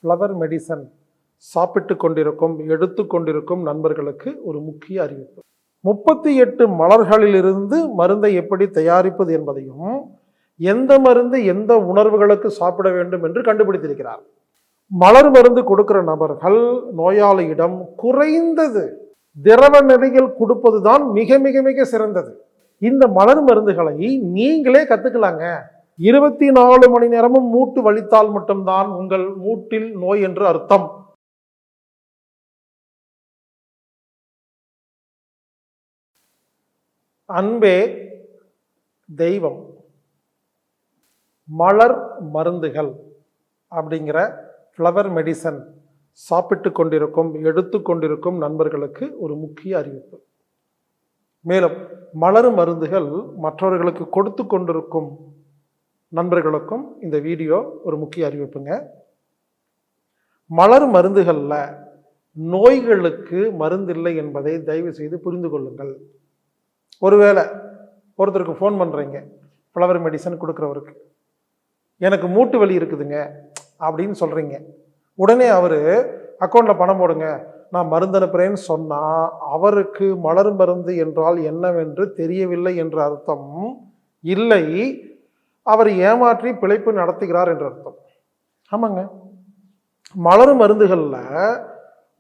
Flower medicine சாப்பிட்டு கொண்டிருக்கும் எடுத்துக்கொண்டிருக்கும் நண்பர்களுக்கு ஒரு முக்கிய அறிவிப்பு. 38 மலர்களிலிருந்து மருந்தை எப்படி தயாரிப்பது என்பதையும் எந்த மருந்து எந்த உணர்வுகளுக்கு சாப்பிட வேண்டும் என்று கண்டுபிடித்திருக்கிறார். மலர் மருந்து கொடுக்கிற நபர்கள் நோயாளியிடம் குறைந்தது திரவ நிலையில் கொடுப்பதுதான் மிக மிக மிக சிறந்தது. இந்த மலர் மருந்துகளை நீங்களே கத்துக்கலாங்க. 24 மணி நேரமும் மூட்டு வலித்தால் மட்டும்தான் உங்கள் மூட்டில் நோய் என்று அர்த்தம். அன்பே தெய்வம். மலர் மருந்துகள் அப்படிங்கிற ஃப்ளவர் மெடிசன் சாப்பிட்டு கொண்டிருக்கும் எடுத்துக்கொண்டிருக்கும் நண்பர்களுக்கு ஒரு முக்கிய அறிவிப்பு. மேலும் மலர் மருந்துகள் மற்றவர்களுக்கு கொடுத்து கொண்டிருக்கும் நண்பர்களுக்கும் இந்த வீடியோ ஒரு முக்கிய அறிவிப்புங்க. மலர் மருந்துகளில் நோய்களுக்கு மருந்தில்லை என்பதை தயவு செய்து புரிந்து கொள்ளுங்கள். ஒருவேளை ஒருத்தருக்கு ஃபோன் பண்ணுறீங்க, ஃப்ளவர் மெடிசன் கொடுக்குறவருக்கு, எனக்கு மூட்டு வலி இருக்குதுங்க அப்படின்னு சொல்கிறீங்க. உடனே அவர் அக்கௌண்ட்டில் பணம் போடுங்க, நான் மருந்து அனுப்புகிறேன்னு சொன்னால் அவருக்கு மலர் மருந்து என்றால் என்னவென்று தெரியவில்லை என்ற அர்த்தம் இல்லை, அவர் ஏமாற்றி பிழைப்பு நடத்துகிறார் என்ற அர்த்தம். ஆமாங்க, மலர் மருந்துகளில்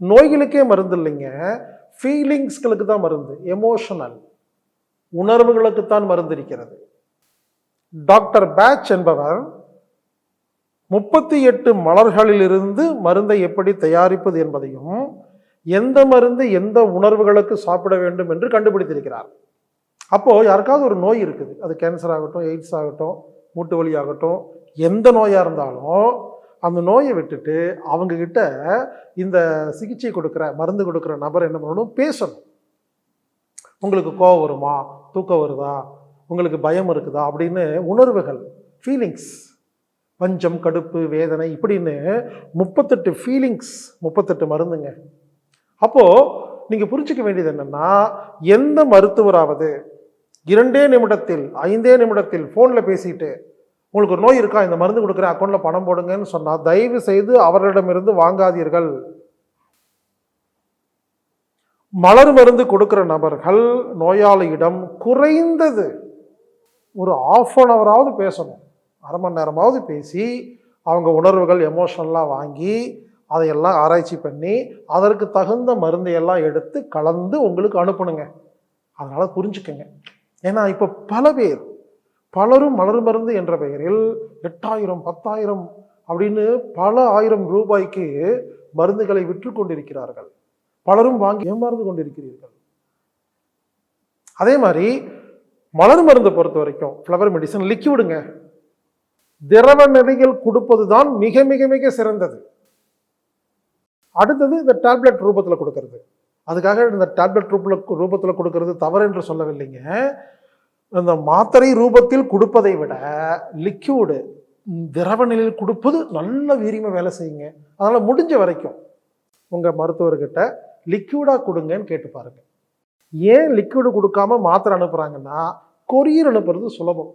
நோய்களுக்கே மருந்து இல்லைங்க, ஃபீலிங்ஸ்களுக்கு தான் மருந்து. எமோஷனல் உணர்வுகளுக்குத்தான் மருந்து இருக்கிறது. டாக்டர் பேட்ச் என்பவர் 38 மலர்களிலிருந்து மருந்தை எப்படி தயாரிப்பது என்பதையும் எந்த மருந்து எந்த உணர்வுகளுக்கு சாப்பிட வேண்டும் என்று கண்டுபிடித்திருக்கிறார். அப்போது யாருக்காவது ஒரு நோய் இருக்குது, அது கேன்சர் ஆகட்டும், எய்ட்ஸ் ஆகட்டும், மூட்டு வலி ஆகட்டும், எந்த நோயாக இருந்தாலும் அந்த நோயை விட்டுட்டு அவங்கக்கிட்ட இந்த சிகிச்சை கொடுக்குற மருந்து கொடுக்குற நபர் என்ன பண்ணணும், பேசணும். உங்களுக்கு கோபம் வருமா, தூக்கம் வருதா, உங்களுக்கு பயம் இருக்குதா அப்படின்னு உணர்வுகள், ஃபீலிங்ஸ், பஞ்சம், கடுப்பு, வேதனை இப்படின்னு 38 ஃபீலிங்ஸ், 38 மருந்துங்க. அப்போது நீங்கள் புரிஞ்சிக்க வேண்டியது என்னென்னா, எந்த மருத்துவராவது 2 நிமிடத்தில் 5 நிமிடத்தில் ஃபோனில் பேசிட்டு உங்களுக்கு ஒரு நோய் இருக்கா, இந்த மருந்து கொடுக்குறேன், அக்கௌண்ட்டில் பணம் போடுங்கன்னு சொன்னால் தயவு செய்து அவர்களிடமிருந்து வாங்காதீர்கள். மலர் மருந்து கொடுக்கிற நபர்கள் நோயாளியிடம் குறைந்தது ஒரு 1/2 ஹவராவது பேசணும், அரை மணி நேரமாவது பேசி அவங்க உணர்வுகள் எமோஷனலாக வாங்கி அதையெல்லாம் ஆராய்ச்சி பண்ணி அதற்கு தகுந்த மருந்தையெல்லாம் எடுத்து கலந்து உங்களுக்கு அனுப்பணுங்க. அதனால் புரிஞ்சுக்கங்க. ஏன்னா இப்போ பலரும் மலர் மருந்து என்ற பெயரில் 8000 10,000 அப்படின்னு பல ஆயிரம் ரூபாய்க்கு மருந்துகளை விற்று கொண்டிருக்கிறார்கள். பலரும் வாங்கி ஏமாந்து கொண்டிருக்கிறீர்கள். அதே மாதிரி மலர் மருந்து பொறுத்த வரைக்கும் ஃப்ளவர் மெடிசன் லிக்விடுங்க, திரவ நிலையில் கொடுப்பது தான் மிக மிக மிக சிறந்தது. அடுத்தது இந்த டேப்லெட் ரூபத்தில் கொடுக்கறது. அதுக்காக இந்த டேப்லெட் ரூபத்தில் கொடுக்கறது தவறு என்று சொல்லவில்லைங்க. இந்த மாத்திரை ரூபத்தில் கொடுப்பதை விட லிக்விடு திரவ நிலையில் கொடுப்பது நல்ல வீரியமாக வேலை செய்யுங்க. அதனால் முடிஞ்ச வரைக்கும் உங்கள் மருத்துவர்கிட்ட லிக்விடாக கொடுங்கன்னு கேட்டு பாருங்க. ஏன் லிக்விடு கொடுக்காம மாத்திரை அனுப்புகிறாங்கன்னா, கொரியர் அனுப்புறது சுலபம்,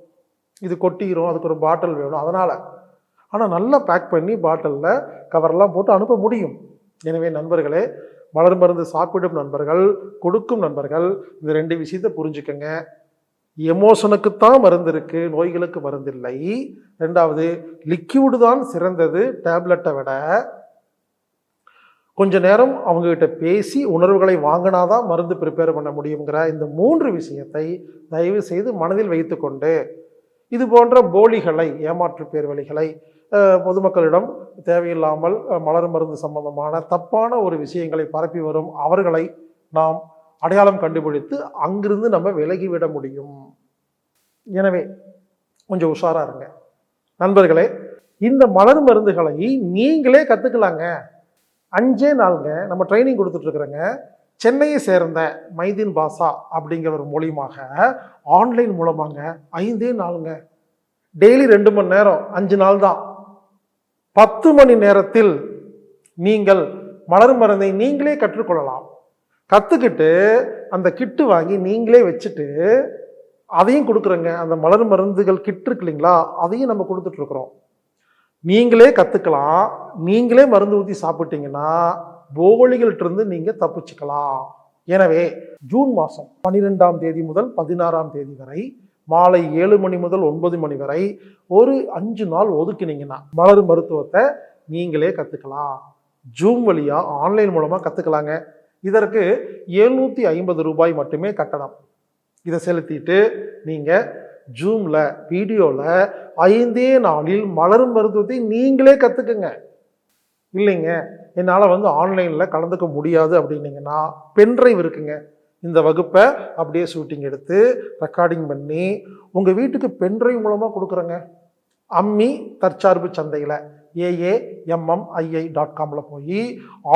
இது கொட்டிடும், அதுக்கு ஒரு பாட்டில் வேணும், அதனால். ஆனால் நல்லா பேக் பண்ணி பாட்டிலில் கவர்லாம் போட்டு அனுப்ப முடியும். எனவே நண்பர்களே, மலர் மருந்து சாப்பிடும் நண்பர்கள், கொடுக்கும் நண்பர்கள், இந்த 2 விஷயத்தை புரிஞ்சுக்கங்க. எமோஷனுக்குத்தான் மருந்து இருக்கு, நோய்களுக்கு மருந்து இல்லை. 2வது, லிக்விடு தான் சிறந்தது டேப்லெட்டை விட. கொஞ்ச நேரம் அவங்ககிட்ட பேசி உணர்வுகளை வாங்கினாதான் மருந்து ப்ரிப்பேர் பண்ண முடியுங்கிற இந்த 3 விஷயத்தை தயவு செய்து மனதில் வைத்துக்கொண்டு இது போன்ற போலிகளை, ஏமாற்று பேர் வழிகளை பொதுமக்களிடம் தேவையில்லாமல் மலர் மருந்து சம்பந்தமான தப்பான ஒரு விஷயங்களை பரப்பி வரும் அவர்களை நாம் அடையாளம் கண்டுபிடித்து அங்கிருந்து நம்ம விலகிவிட முடியும். எனவே கொஞ்சம் உஷாரா இருங்க நண்பர்களே. இந்த மலர் மருந்துகளை நீங்களே கற்றுக்கலாங்க. 5 நாளுங்க நம்ம ட்ரைனிங் கொடுத்துட்ருக்குறோங்க. சென்னையை சேர்ந்த மைதீன் பாஷா அப்படிங்கிற ஒரு மூலியமாக ஆன்லைன் மூலமாங்க 5 நாளுங்க, டெய்லி 2 மணி நேரம், 5 நாள் தான், 10 மணி நேரத்தில் நீங்கள் மலர் மருந்தை நீங்களே கற்றுக்கொள்ளலாம். கற்றுக்கிட்டு அந்த கிட்டு வாங்கி நீங்களே வச்சுட்டு அதையும் கொடுக்குறோங்க. அந்த மலர் மருந்துகள் கிட்டு இருக்கு இல்லைங்களா, அதையும் நம்ம கொடுத்துட்ருக்குறோம். நீங்களே கற்றுக்கலாம். நீங்களே மருந்து ஊற்றி சாப்பிட்டீங்கன்னா போலிகள்கிட்ட நீங்கள் தப்பிச்சுக்கலாம். எனவே ஜூன் மாதம் 12ஆம் தேதி முதல் 16ஆம் தேதி வரை மாலை 7 மணி முதல் 9 மணி வரை ஒரு 5 நாள் ஒதுக்கினீங்கன்னா மலர் மருத்துவத்தை நீங்களே கற்றுக்கலாம். ஜூம் வழியாக ஆன்லைன் மூலமாக கற்றுக்கலாங்க. இதற்கு 750 ரூபாய் மட்டுமே கட்டணம். இதை செலுத்திட்டு நீங்கள் ஜூமில் வீடியோவில் 5 நாளில் மலரும் மருத்துவத்தை நீங்களே கற்றுக்குங்க. இல்லைங்க என்னால் ஆன்லைனில் கலந்துக்க முடியாது அப்படின்னீங்கன்னா பென்ட்ரைவ் இருக்குங்க. இந்த வகுப்பை அப்படியே ஷூட்டிங் எடுத்து ரெக்கார்டிங் பண்ணி உங்கள் வீட்டுக்கு பென்ட்ரைவ் மூலமாக கொடுக்குறேங்க. அம்மி தற்சார்பு சந்தையில் AAMMII.comல போய்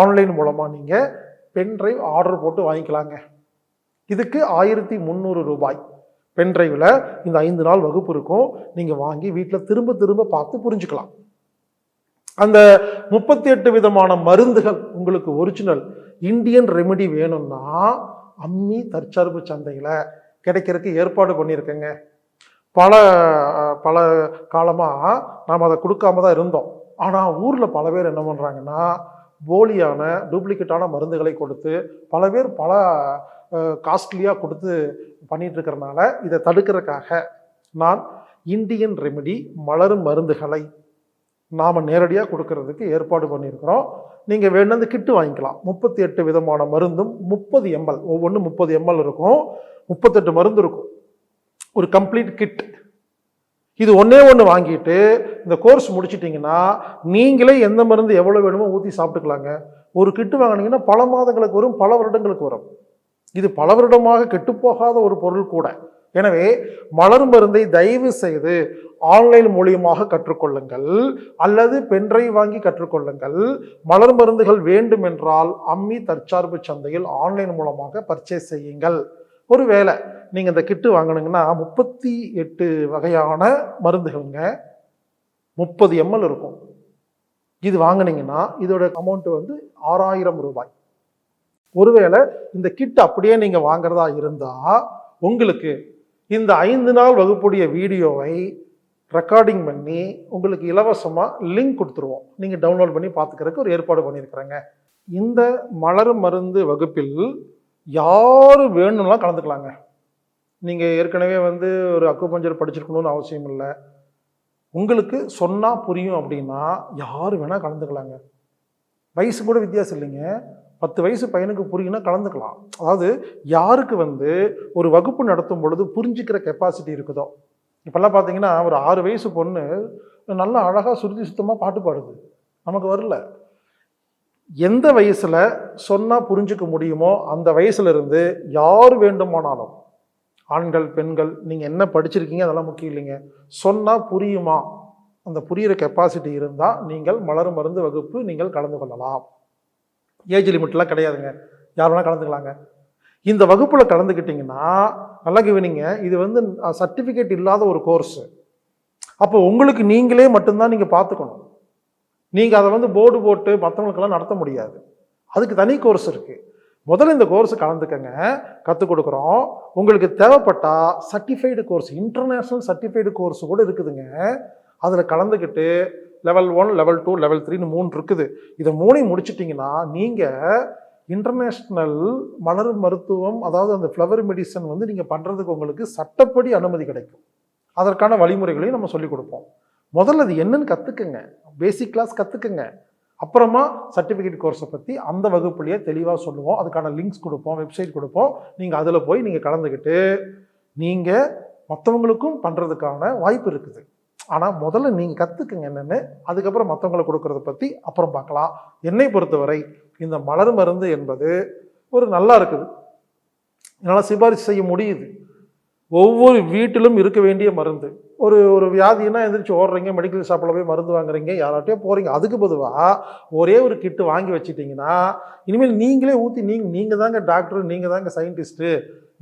ஆன்லைன் மூலமாக நீங்கள் பென்ட்ரைவ் ஆர்டர் போட்டு வாங்கிக்கலாங்க. இதுக்கு 1300 ரூபாய். பென்ட்ரைவில் இந்த 5 நாள் வகுப்பு இருக்கும். நீங்கள் வாங்கி வீட்டில் திரும்ப திரும்ப பார்த்து புரிஞ்சுக்கலாம். அந்த 38 விதமான மருந்துகள் உங்களுக்கு ஒரிஜினல் இந்தியன் ரெமிடி வேணும்னா அம்மி தற்சார்பு சந்தையில் கிடைக்கிறதுக்கு ஏற்பாடு பண்ணியிருக்கேங்க. பல பல காலமாக நாம் அதை கொடுக்காம தான் இருந்தோம். ஆனால் ஊரில் பல பேர் என்ன பண்ணுறாங்கன்னா போலியான டூப்ளிகேட்டான மருந்துகளை கொடுத்து பல பேர் பல காஸ்ட்லியாக கொடுத்து பண்ணிட்டு இருக்கிறனால இதை தடுக்கிறதுக்காக நான் இந்தியன் ரெமிடி மலரும் மருந்துகளை நாம் நேரடியாக கொடுக்கறதுக்கு ஏற்பாடு பண்ணியிருக்கிறோம். நீங்கள் வேணும்னு கிட்டு வாங்கிக்கலாம். 38 விதமான மருந்தும் 30 ml, ஒவ்வொன்றும் 30 ml இருக்கும். 38 மருந்து இருக்கும். ஒரு கம்ப்ளீட் கிட். இது ஒன்று வாங்கிட்டு இந்த கோர்ஸ் முடிச்சிட்டிங்கன்னா நீங்களே எந்த மருந்து எவ்வளோ வேணுமோ ஊற்றி சாப்பிட்டுக்கலாங்க. ஒரு கிட்டு வாங்கினீங்கன்னா பல மாதங்களுக்கு வரும், பல வருடங்களுக்கு வரும். இது பல வருடமாக கெட்டுப்போகாத ஒரு பொருள் கூட. எனவே மலர் மருந்தை தயவு செய்து ஆன்லைன் மூலியமாக கற்றுக்கொள்ளுங்கள் அல்லது பென்ட்ரைவ் வாங்கி கற்றுக்கொள்ளுங்கள். மலர் மருந்துகள் வேண்டும் என்றால் அம்மி தற்சார்பு சந்தையில் ஆன்லைன் மூலமாக பர்ச்சேஸ் செய்யுங்கள். ஒருவேளை நீங்கள் இந்த கிட்டு வாங்கினீங்கன்னா 38 வகையான மருந்துகள்ங்க, 30 ml இருக்கும். இது வாங்கினீங்கன்னா இதோட அமௌண்ட் 6000 ரூபாய். ஒருவேளை இந்த கிட் அப்படியே நீங்கள் வாங்குறதா இருந்தால் உங்களுக்கு இந்த 5 நாள் வகுப்புடைய வீடியோவை ரெக்கார்டிங் பண்ணி உங்களுக்கு இலவசமாக லிங்க் கொடுத்துருவோம். நீங்கள் டவுன்லோட் பண்ணி பார்த்துக்கிறதுக்கு ஒரு ஏற்பாடு பண்ணியிருக்கிறேங்க. இந்த மலர் மருந்து வகுப்பில் யார் வேணும்லாம் கலந்துக்கலாங்க. நீங்கள் ஏற்கனவே ஒரு அக்குபஞ்சர் படிச்சிருக்கணும்னு அவசியம் இல்லை. உங்களுக்கு சொன்னால் புரியும் அப்படின்னா யார் வேணால் கலந்துக்கலாங்க. வயசு கூட வித்தியாசம் இல்லைங்க. 10 வயசு பையனுக்கு புரியும்னா கலந்துக்கலாம். அதாவது யாருக்கு ஒரு வகுப்பு நடத்தும் பொழுது புரிஞ்சுக்கிற கெப்பாசிட்டி இருக்குதோ. இப்போல்லாம் பார்த்தீங்கன்னா ஒரு 6 வயசு பொண்ணு நல்லா அழகாக சுருதி சுத்தமாக பாட்டு பாடுது, நமக்கு வரல. எந்த வயசில் சொன்னால் புரிஞ்சுக்க முடியுமோ அந்த வயசுலேருந்து யார் வேண்டுமானாலும், ஆண்கள் பெண்கள், நீங்கள் என்ன படிச்சிருக்கீங்க அதெல்லாம் முக்கியம் இல்லைங்க, சொன்னால் புரியுமா அந்த புரிகிற கெப்பாசிட்டி இருந்தால் நீங்கள் மலர் மருந்து வகுப்பு நீங்கள் கலந்து கொள்ளலாம். ஏஜ் லிமிட்லாம் கிடையாதுங்க, யார் வேணால் கலந்துக்கலாங்க. இந்த வகுப்பில் கலந்துக்கிட்டிங்கன்னா நல்லா கவனிங்க, இது சர்டிஃபிகேட் இல்லாத ஒரு கோர்ஸு. அப்போ உங்களுக்கு நீங்களே மட்டும்தான் நீங்கள் பார்த்துக்கணும். நீங்கள் அதை போர்டு போட்டு மற்றவங்களுக்கெல்லாம் நடத்த முடியாது. அதுக்கு தனி கோர்ஸ் இருக்குது. முதல்ல இந்த கோர்ஸ் கலந்துக்கங்க, கற்றுக் கொடுக்குறோம். உங்களுக்கு தேவைப்பட்டால் certified course, international certified course கூட இருக்குதுங்க. அதில் கலந்துக்கிட்டு லெவல் 1, லெவல் 2, லெவல் 3ன்னு 3 இருக்குது. இதை 3ஐயும் முடிச்சிட்டிங்கன்னா நீங்கள் இன்டர்நேஷ்னல் மலர் மருத்துவம், அதாவது அந்த ஃப்ளவர் மெடிசன் நீங்கள் பண்ணுறதுக்கு உங்களுக்கு சட்டப்படி அனுமதி கிடைக்கும். அதற்கான வழிமுறைகளையும் நம்ம சொல்லிக் கொடுப்போம். முதல்ல அது என்னன்னு கற்றுக்குங்க, பேசிக் கிளாஸ் கற்றுக்குங்க. அப்புறமா சர்டிஃபிகேட் கோர்ஸை பற்றி அந்த வகுப்புலேயே தெளிவாக சொல்லுவோம். அதுக்கான லிங்க்ஸ் கொடுப்போம், வெப்சைட் கொடுப்போம். நீங்கள் அதில் போய் நீங்கள் கலந்துக்கிட்டு நீங்கள் மற்றவங்களுக்கும் பண்ணுறதுக்கான வாய்ப்பு இருக்குது. ஆனால் முதல்ல நீங்கள் கற்றுக்குங்க என்னென்னு, அதுக்கப்புறம் மற்றவங்களை கொடுக்கறத பற்றி அப்புறம் பார்க்கலாம். என்னை பொறுத்தவரை இந்த மலர் மருந்து என்பது ஒரு நல்லா இருக்குது, என்னால் சிபாரிசு செய்ய முடியுது. ஒவ்வொரு வீட்டிலும் இருக்க வேண்டிய மருந்து. ஒரு வியாதினா எந்திரிச்சு ஓடுறீங்க, மெடிக்கல் ஷாப்பில் போய் மருந்து வாங்குறீங்க, யார்கிட்டயோ போகிறீங்க. அதுக்கு பொதுவாக ஒரே ஒரு கிட்டு வாங்கி வச்சுட்டிங்கன்னா இனிமேல் நீங்களே ஊற்றி நீங்கள் தாங்க டாக்டர், நீங்கள் தாங்க சயின்டிஸ்ட்டு,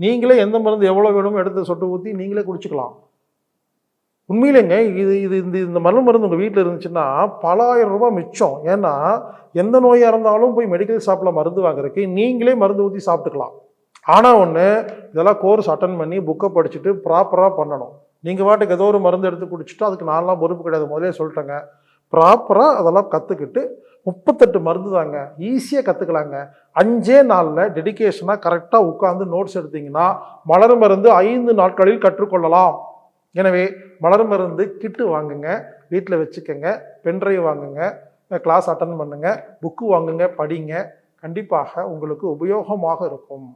நீங்களே எந்த மருந்து எவ்வளோ வேணுமோ எடுத்து சொட்டு ஊற்றி நீங்களே குடிச்சுக்கலாம். உண்மையிலேங்க இந்த மருந்து உங்கள் வீட்டில் இருந்துச்சுன்னா பல ஆயிரம் ரூபாய் மிச்சம். ஏன்னா எந்த நோயாக இருந்தாலும் போய் மெடிக்கல் ஷாப்பில் மருந்து வாங்குறதுக்கு நீங்களே மருந்து ஊற்றி சாப்பிட்டுக்கலாம். ஆனால் ஒன்று, இதெல்லாம் கோர்ஸ் அட்டன் பண்ணி புக்கை படிச்சுட்டு ப்ராப்பராக பண்ணணும். நீங்கள் வாட்டுக்கு ஏதோ ஒரு மருந்து எடுத்து குடிச்சிட்டு அதுக்கு நான்லாம் பொறுப்பு கிடையாது, முதலே சொல்லிட்டேங்க. ப்ராப்பராக அதெல்லாம் கற்றுக்கிட்டு 38 மருந்து தாங்க, ஈஸியாக கற்றுக்கலாங்க. 5 நாளில் டெடிகேஷனாக கரெக்டாக உட்காந்து நோட்ஸ் எடுத்தீங்கன்னா மலர் மருந்து 5 நாட்களில் கற்றுக்கொள்ளலாம். எனவே மலர் மருந்து கிட்டு வாங்குங்க, வீட்டில் வச்சுக்கோங்க, பென்ட்ரைவ் வாங்குங்க, கிளாஸ் அட்டன் பண்ணுங்க, புக்கு வாங்குங்க, படிங்க. கண்டிப்பாக உங்களுக்கு உபயோகமாக இருக்கும்.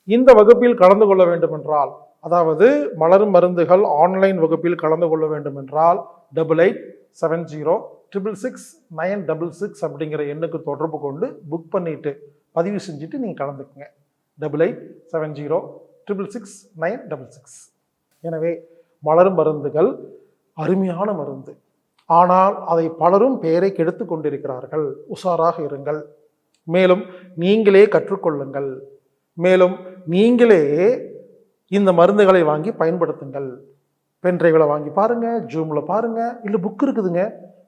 இந்த வகுப்பில் கலந்து கொள்ள வேண்டும் என்றால், அதாவது மலர் மருந்துகள் ஆன்லைன் வகுப்பில் கலந்து கொள்ள வேண்டும் என்றால் 8870666966 அப்படிங்கிற எண்ணுக்கு தொடர்பு கொண்டு புக் பண்ணிட்டு பதிவு செஞ்சுட்டு நீங்கள் கலந்துக்குங்க. 8870666966. எனவே மலர் மருந்துகள் அருமையான மருந்து. ஆனால் அதை பலரும் பெயரை கெடுத்து கொண்டிருக்கிறார்கள். உஷாராக இருங்கள். மேலும் நீங்களே கற்றுக்கொள்ளுங்கள். மேலும் நீங்களே இந்த மருந்துகளை வாங்கி பயன்படுத்துங்கள். பென்ட்ரைவில் வாங்கி பாருங்க, ஜூமில் பாருங்க, இல்லை புக் இருக்குதுங்க.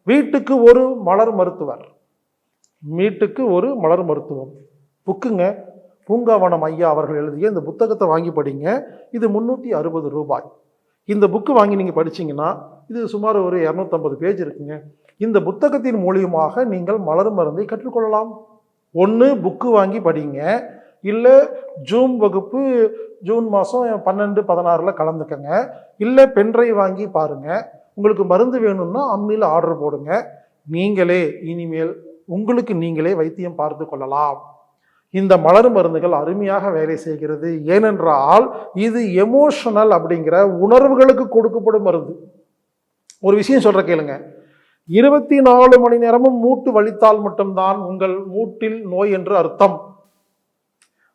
வீட்டுக்கு ஒரு மலர் மருத்துவர், வீட்டுக்கு ஒரு மலர் மருத்துவம் புக்குங்க. பூங்காவனம் ஐயா அவர்கள் எழுதிய இந்த புத்தகத்தை வாங்கி படிங்க. இது 360 ரூபாய். இந்த புக்கு வாங்கி நீங்கள் படிச்சிங்கன்னா இது சுமார் ஒரு 250 பேஜ் இருக்குங்க. இந்த புத்தகத்தின் மூலியமாக நீங்கள் மலர் மருந்தை கற்றுக்கொள்ளலாம். ஒன்று புக்கு வாங்கி படிங்க, இல்லை ஜூம் வகுப்பு ஜூன் மாதம் 12, 16 கலந்துக்கங்க, இல்லை பென்ட்ரைவ் வாங்கி பாருங்கள். உங்களுக்கு மருந்து வேணும்னா அம்மியில் ஆர்டர் போடுங்க. நீங்களே இனிமேல் உங்களுக்கு நீங்களே வைத்தியம் பார்த்து கொள்ளலாம். இந்த மலர் மருந்துகள் அருமையாக வேலை செய்கிறது. ஏனென்றால் இது எமோஷனல் அப்படிங்கிற உணர்வுகளுக்கு கொடுக்கப்படும் மருந்து. ஒரு விஷயம் சொல்ற கேளுங்க, 24 மணி நேரமும் மூட்டு வலித்தால் மட்டும்தான் உங்கள் மூட்டில் நோய் என்று அர்த்தம்.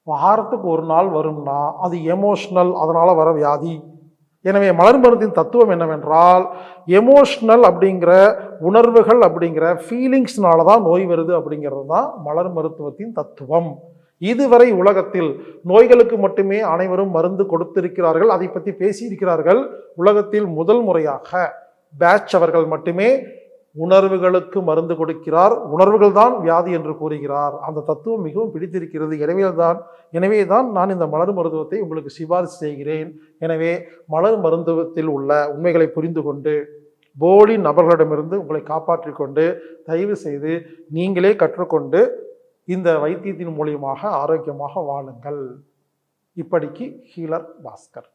வாரத்துக்கு ஒரு நாள் வரும்னா அது எமோஷனல், அதனால வர வியாதி. எனவே மலர் மருந்தின் தத்துவம் என்னவென்றால், எமோஷனல் அப்படிங்கிற உணர்வுகள் அப்படிங்கிற ஃபீலிங்ஸ்னால தான் நோய் வருது அப்படிங்கிறது தான் மலர் மருத்துவத்தின் தத்துவம். இதுவரை உலகத்தில் நோய்களுக்கு மட்டுமே அனைவரும் மருந்து கொடுத்திருக்கிறார்கள், அதை பற்றி பேசியிருக்கிறார்கள். உலகத்தில் முதல் முறையாக பேட்ச் அவர்கள் மட்டுமே உணர்வுகளுக்கு மருந்து கொடுக்கிறார். உணர்வுகள் தான் வியாதி என்று கூறுகிறார். அந்த தத்துவம் மிகவும் பிடித்திருக்கிறது. எனவேதான் நான் இந்த மலர் மருத்துவத்தை உங்களுக்கு சிபாரிசு செய்கிறேன். எனவே மலர் மருத்துவத்தில் உள்ள உண்மைகளை புரிந்து கொண்டு போலி நபர்களிடமிருந்து உங்களை காப்பாற்றிக் கொண்டு தயவு செய்து நீங்களே கற்றுக்கொண்டு இந்த வைத்தியத்தின் மூலியமாக ஆரோக்கியமாக வாழுங்கள். இப்படிக்கு ஹீலர் பாஸ்கர்.